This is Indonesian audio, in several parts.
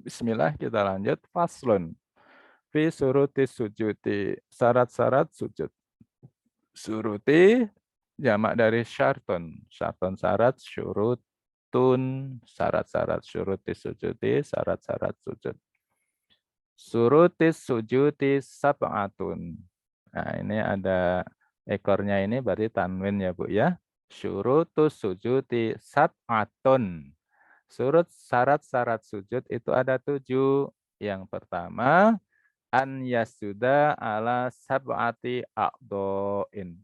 Bismillah kita lanjut. Faslun. Fi surutis sujudi. Syarat-syarat sujud. Suruti jamak dari syartun. Syartun syarat, syurutun syarat-syarat. Syurutis sujudi, syarat-syarat sujud. Surutis sujudi sab'atun. Nah, ini ada ekornya ini berarti tanwin ya, Bu ya. Syurutus sujudi sab'atun. Surut syarat-syarat sujud itu ada 7. Yang pertama, an yasjuda ala sab'ati a'dha'in.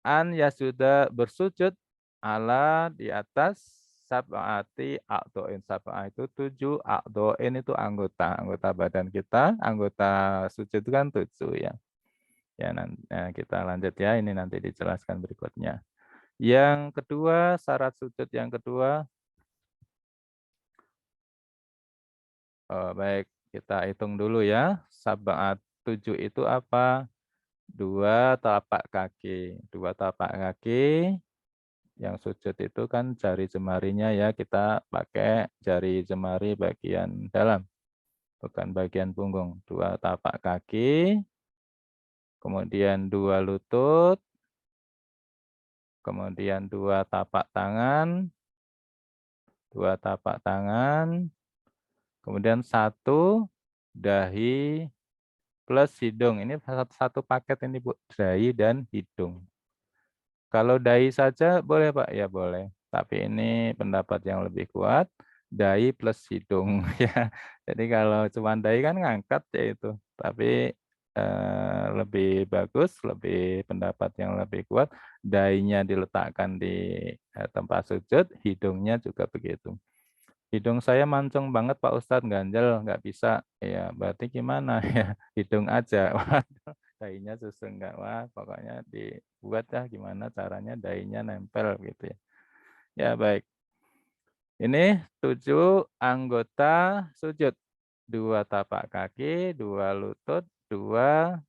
An yasjuda bersujud ala di atas sab'ati a'dha'in. Sab'ah itu 7, a'dha'in itu anggota, anggota badan kita, anggota sujud kan 7 ya. Ya, kita lanjut ya, ini nanti dijelaskan berikutnya. Yang kedua, syarat sujud yang kedua, baik, kita hitung dulu ya. Sab'at 7 itu apa? Dua tapak kaki. Dua tapak kaki. Yang sujud itu kan jari jemarinya ya. Kita pakai jari jemari bagian dalam. Bukan bagian punggung. Dua tapak kaki. Kemudian dua lutut. Kemudian dua tapak tangan. Dua tapak tangan. Kemudian satu dahi plus hidung. Ini satu paket ini Bu, dahi dan hidung. Kalau dahi saja boleh Pak? Ya boleh. Tapi ini pendapat yang lebih kuat, dahi plus hidung ya. Jadi kalau cuma dahi kan ngangkat ya itu. Tapi lebih bagus, lebih pendapat yang lebih kuat, dahinya diletakkan di tempat sujud, hidungnya juga begitu. Hidung saya mancung banget Pak Ustadz, ganjel, nggak bisa. Ya, berarti gimana ya? Hidung aja. Waduh, dahinya susah nggak? Wah, pokoknya dibuat ya gimana caranya dahinya nempel gitu ya. Ya, baik. Ini 7 anggota sujud. 2 tapak kaki, 2 lutut, 2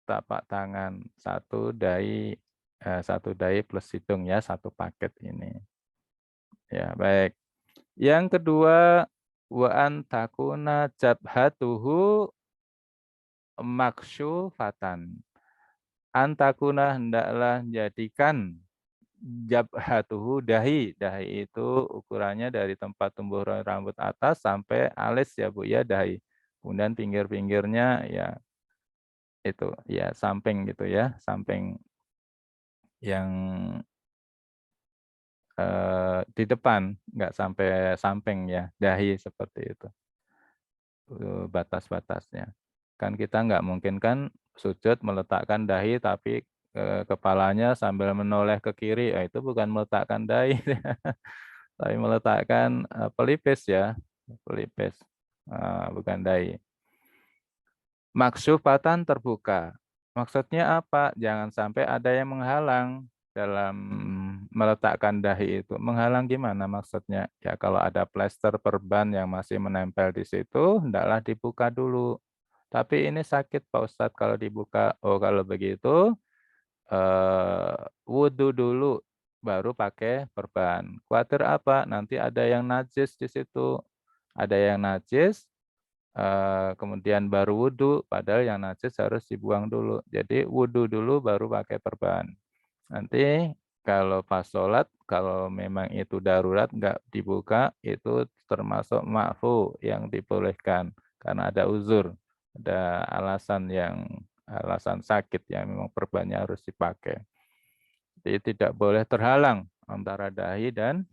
tapak tangan, 1 dahi plus hidung ya, satu paket ini. Ya, baik. Yang kedua, wa an takuna jabhatuhu maksyufatan. Antakuna hendaklah jadikan jabhatuhu dahi. Dahi itu ukurannya dari tempat tumbuh rambut atas sampai alis ya Bu ya dahi. Kemudian pinggir-pinggirnya ya itu ya samping gitu ya, samping yang di depan, nggak sampai samping ya, dahi seperti itu. Batas-batasnya. Kan kita nggak mungkin kan sujud meletakkan dahi tapi, kepalanya sambil menoleh ke kiri, itu bukan meletakkan dahi, tapi meletakkan, pelipis ya, pelipis, bukan dahi. Maksufatan terbuka. Maksudnya apa? Jangan sampai ada yang menghalang dalam meletakkan dahi itu. Menghalang gimana maksudnya? Ya kalau ada plester perban yang masih menempel di situ, hendaklah dibuka dulu. Tapi ini sakit Pak Ustadz kalau dibuka. Oh kalau begitu, wudhu dulu, baru pakai perban. Khawatir apa? Nanti ada yang najis di situ. Ada yang najis, kemudian baru wudhu, padahal yang najis harus dibuang dulu. Jadi wudhu dulu baru pakai perban. Nanti kalau pas sholat, kalau memang itu darurat nggak dibuka, itu termasuk ma'fu yang dibolehkan. Karena ada uzur, ada alasan sakit yang memang perbannya harus dipakai. Jadi tidak boleh terhalang antara dahi dan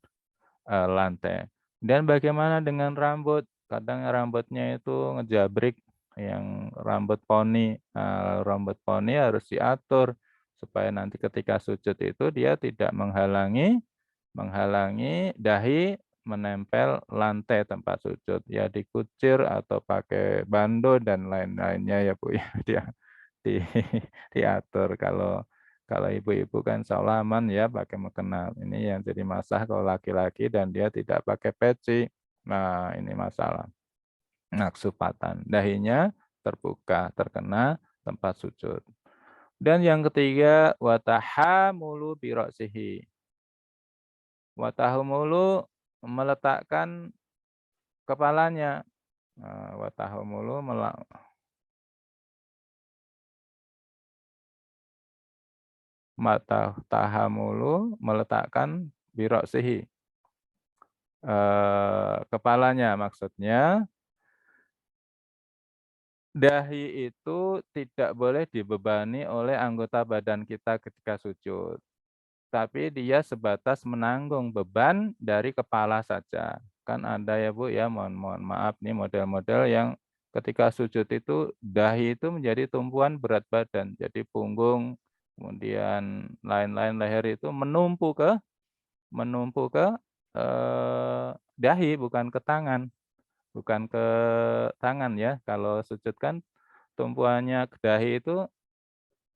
lantai. Dan bagaimana dengan rambut? Kadang rambutnya itu ngejabrik, yang rambut poni. Rambut poni harus diatur supaya nanti ketika sujud itu dia tidak menghalangi dahi menempel lantai tempat sujud. Ya dikucir atau pakai bando dan lain-lainnya ya Bu ya. Dia di diatur. Kalau kalau ibu-ibu kan seolah aman ya pakai mukena. Ini yang jadi masalah kalau laki-laki dan dia tidak pakai peci. Nah, ini masalah. Naksupatan. Dahinya terbuka, terkena tempat sujud. Dan yang ketiga, watahamulu birosihi. Watahamulu meletakkan kepalanya. Wa tahamulu meletakkan birosihi, kepalanya. Maksudnya dahi itu tidak boleh dibebani oleh anggota badan kita ketika sujud, tapi dia sebatas menanggung beban dari kepala saja. Kan ada ya Bu ya, mohon mohon maaf nih model-model yang ketika sujud itu dahi itu menjadi tumpuan berat badan. Jadi punggung, kemudian lain-lain leher itu menumpu ke, dahi bukan ke tangan. Bukan ke tangan ya, kalau sujud kan tumpuannya ke dahi itu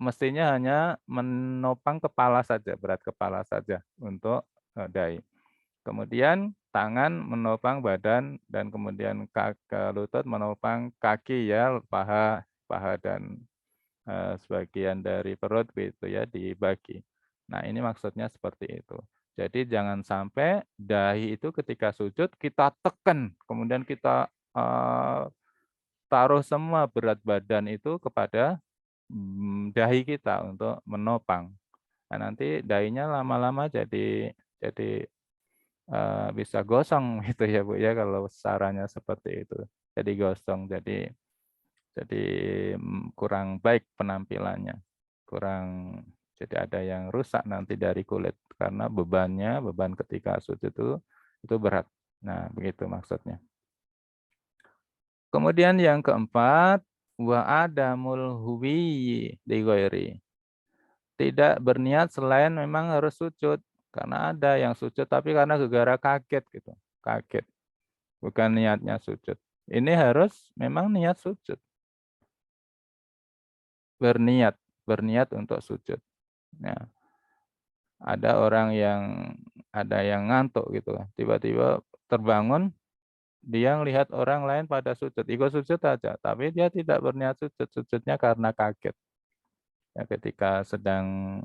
mestinya hanya menopang kepala saja, berat kepala saja untuk, dahi. Kemudian tangan menopang badan dan kemudian ke lutut menopang kaki ya, paha paha dan, sebagian dari perut gitu ya, dibagi. Nah, ini maksudnya seperti itu. Jadi jangan sampai dahi itu ketika sujud kita tekan, kemudian kita, taruh semua berat badan itu kepada, dahi kita untuk menopang. Nah, nanti dahinya lama-lama jadi bisa gosong gitu ya, Bu, ya, kalau sarannya seperti itu. Jadi gosong, jadi, kurang baik penampilannya, kurang jadi ada yang rusak nanti dari kulit karena beban ketika sujud itu berat. Nah, begitu maksudnya. Kemudian yang keempat, wa adamul huwiyyi li ghairi. Tidak berniat selain memang harus sujud, karena ada yang sujud tapi karena gegara kaget gitu, kaget, bukan niatnya sujud. Ini harus memang niat sujud, berniat berniat untuk sujud. Nah, ada yang ngantuk gitu, tiba-tiba terbangun, dia ngelihat orang lain pada sujud, ikut sujud aja, tapi dia tidak berniat sujud, sujudnya karena kaget. Ya, ketika sedang,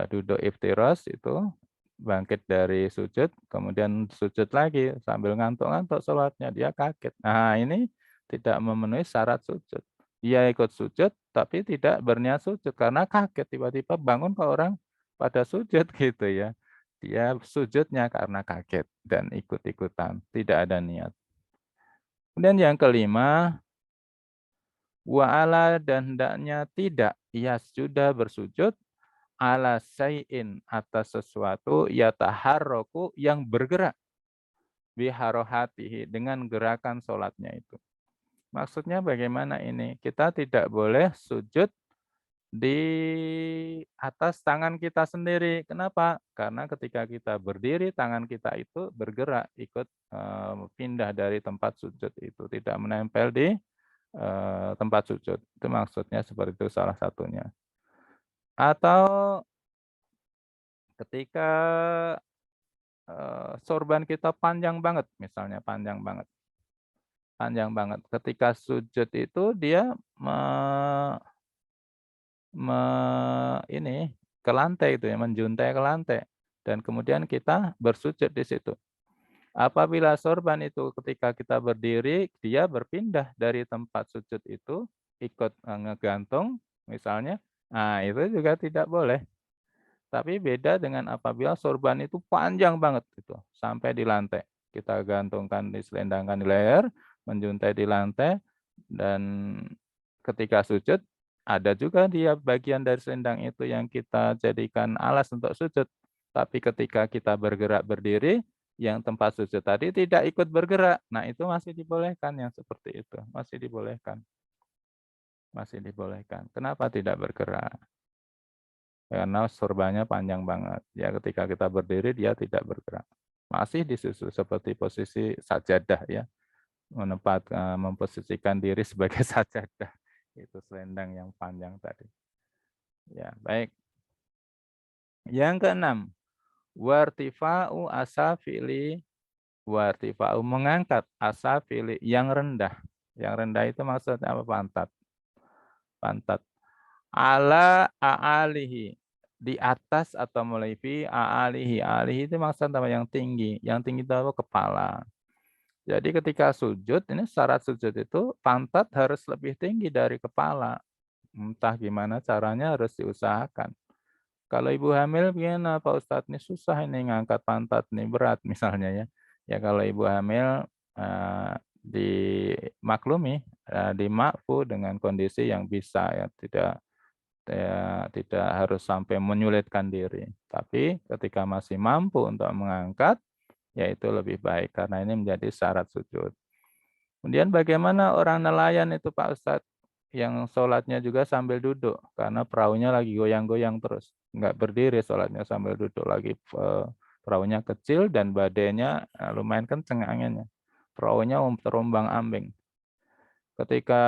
duduk iftirosh itu, bangkit dari sujud, kemudian sujud lagi sambil ngantuk-ngantuk sholatnya, dia kaget. Nah, ini tidak memenuhi syarat sujud. Dia ikut sujud, tapi tidak berniat sujud karena kaget tiba-tiba bangun kok orang pada sujud gitu ya. Dia sujudnya karena kaget dan ikut-ikutan, tidak ada niat. Kemudian yang kelima, wa'ala dan hendaknya tidak sudah bersujud ala syai'in atas sesuatu yataharraku yang bergerak biharohatihi dengan gerakan sholatnya itu. Maksudnya bagaimana ini? Kita tidak boleh sujud di atas tangan kita sendiri. Kenapa? Karena ketika kita berdiri, tangan kita itu bergerak, ikut, pindah dari tempat sujud itu, tidak menempel di, tempat sujud. Itu maksudnya seperti itu salah satunya. Atau ketika, sorban kita panjang banget, misalnya panjang banget. Ketika sujud itu dia me me ini, ke lantai itu ya, menjuntai ke lantai dan kemudian kita bersujud di situ. Apabila sorban itu ketika kita berdiri, dia berpindah dari tempat sujud itu, ikut, ngegantung misalnya, nah itu juga tidak boleh. Tapi beda dengan apabila sorban itu panjang banget gitu, sampai di lantai. Kita gantungkan diselendangkan di leher, menjuntai di lantai, dan ketika sujud, ada juga dia bagian dari selendang itu yang kita jadikan alas untuk sujud. Tapi ketika kita bergerak berdiri, yang tempat sujud tadi tidak ikut bergerak. Nah, itu masih dibolehkan yang seperti itu, masih dibolehkan, masih dibolehkan. Kenapa tidak bergerak? Karena sorbannya panjang banget. Ya ketika kita berdiri dia tidak bergerak. Masih disusul seperti posisi sajadah ya, memposisikan diri sebagai sajadah. Itu selendang yang panjang tadi. Ya, baik. Yang keenam, wartifa'u asafili wartifa'u mengangkat asafili yang rendah. Yang rendah itu maksudnya apa? Pantat. Pantat. Ala a'alihi, di atas atau melebihi a'alihi. Alihi itu maksudnya apa? Yang tinggi. Yang tinggi itu apa? Kepala. Jadi ketika sujud, ini syarat sujud itu pantat harus lebih tinggi dari kepala. Entah gimana caranya harus diusahakan. Kalau ibu hamil gimana Pak Ustadz, "Ini susah ini ngangkat pantat nih, berat," misalnya ya. Ya kalau ibu hamil, dimaklumi, dimakfu dengan kondisi yang bisa ya, tidak harus sampai menyulitkan diri. Tapi ketika masih mampu untuk mengangkat, ya itu lebih baik karena ini menjadi syarat sujud. Kemudian bagaimana orang nelayan itu Pak Ustadz, yang sholatnya juga sambil duduk, karena perahunya lagi goyang-goyang terus, nggak berdiri sholatnya sambil duduk lagi, perahunya kecil dan badainya, lumayan kenceng anginnya. Perahunya terombang-ambing. Ketika,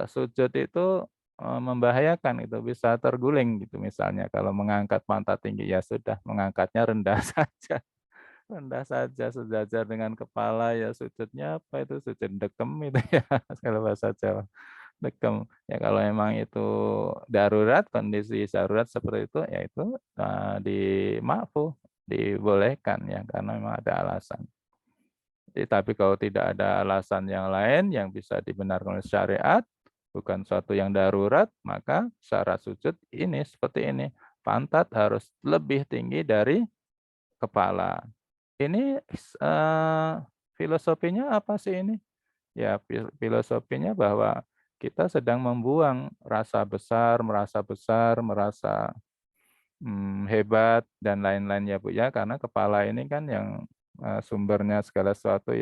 sujud itu, membahayakan itu, bisa terguling gitu misalnya kalau mengangkat pantat tinggi, ya sudah mengangkatnya rendah saja. Rendah saja sejajar dengan kepala, ya sujudnya apa itu, sujud dekem itu ya kalau bahasa Jawa, dekem. Ya kalau memang itu darurat, kondisi darurat seperti itu, ya itu, dima'fu, dibolehkan ya karena memang ada alasan. Tapi kalau tidak ada alasan yang lain yang bisa dibenarkan oleh syariat, bukan suatu yang darurat, maka syarat sujud ini seperti ini, pantat harus lebih tinggi dari kepala. Ini, filosofinya apa sih ini? Ya filosofinya bahwa kita sedang membuang rasa besar, merasa, hebat dan lain-lain ya, Bu, ya. Karena kepala ini kan yang, sumbernya segala sesuatu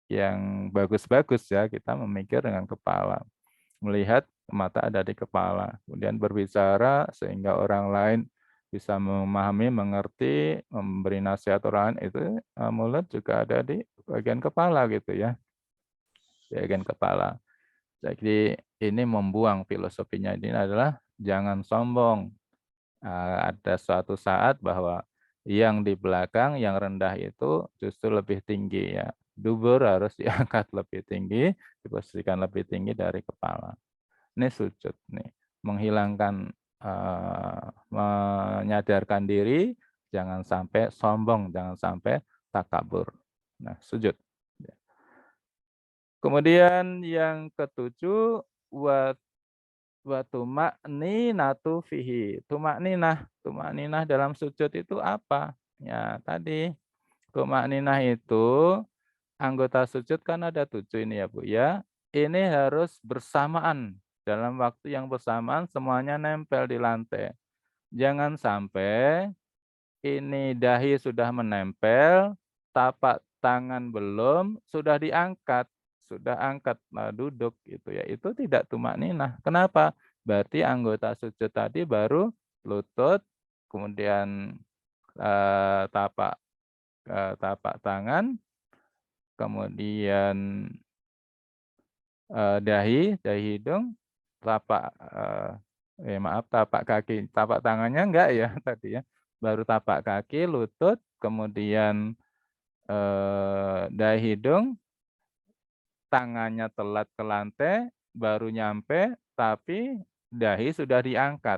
yang bagus-bagus ya, kita memikir dengan kepala. Melihat mata ada di kepala, kemudian berbicara sehingga orang lain bisa memahami, mengerti, memberi nasihat orang lain itu, mulut juga ada di bagian kepala gitu ya, bagian kepala. Jadi ini membuang filosofinya ini adalah jangan sombong, ada suatu saat bahwa yang di belakang, yang rendah itu justru lebih tinggi ya. Dubur harus diangkat lebih tinggi, diposisikan lebih tinggi dari kepala. Ini sujud nih, menghilangkan, menyadarkan diri, jangan sampai sombong, jangan sampai takabur. Nah, sujud. Ya. Kemudian yang ketujuh, wa wa tuma'ninatu fihi. Tuma'ninah dalam sujud itu apa? Ya tadi, tuma'ninah itu anggota sujud kan ada 7 ini ya, Bu, ya. Ini harus bersamaan, dalam waktu yang bersamaan semuanya nempel di lantai. Jangan sampai ini dahi sudah menempel, tapak tangan belum, sudah diangkat, sudah angkat, duduk gitu ya, itu tidak tumakninah. Kenapa? Berarti anggota sujud tadi baru lutut, kemudian, tapak tangan, kemudian dahi hidung, tapak kaki, tapak tangannya enggak ya tadi ya, baru tapak kaki, lutut, kemudian, dahi hidung, tangannya telat ke lantai, baru nyampe, tapi dahi sudah diangkat.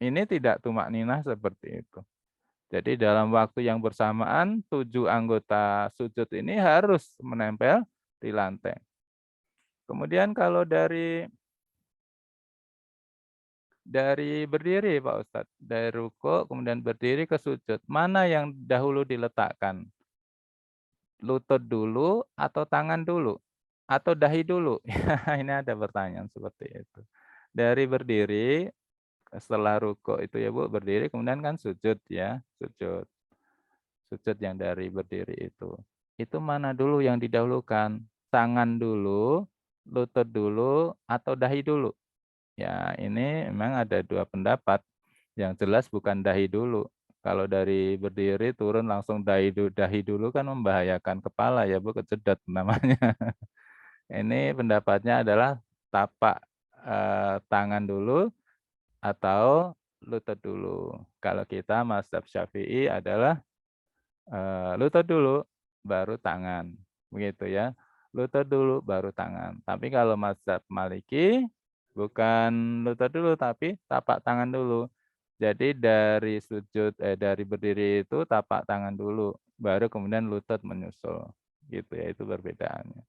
Ini tidak tumakninah seperti itu. Jadi dalam waktu yang bersamaan, 7 anggota sujud ini harus menempel di lantai. Kemudian kalau dari berdiri Pak Ustadz, dari ruku kemudian berdiri ke sujud, mana yang dahulu diletakkan? Lutut dulu atau tangan dulu? Atau dahi dulu? Ini ada pertanyaan seperti itu. Dari berdiri, setelah ruku itu ya Bu, berdiri kemudian kan sujud ya, sujud. Sujud yang dari berdiri itu. Itu mana dulu yang didahulukan? Tangan dulu, lutut dulu, atau dahi dulu? Ya, ini memang ada 2 pendapat, yang jelas bukan dahi dulu. Kalau dari berdiri turun langsung dahi dulu kan membahayakan kepala ya Bu, kecedot namanya. Ini pendapatnya adalah tapak, tangan dulu atau lutut dulu. Kalau kita mazhab Syafi'i adalah, lutut dulu, baru tangan, begitu ya. Lutut dulu, baru tangan. Tapi kalau mazhab Maliki, bukan lutut dulu, tapi tapak tangan dulu. Jadi dari berdiri itu tapak tangan dulu, baru kemudian lutut menyusul, gitu ya, itu perbedaannya.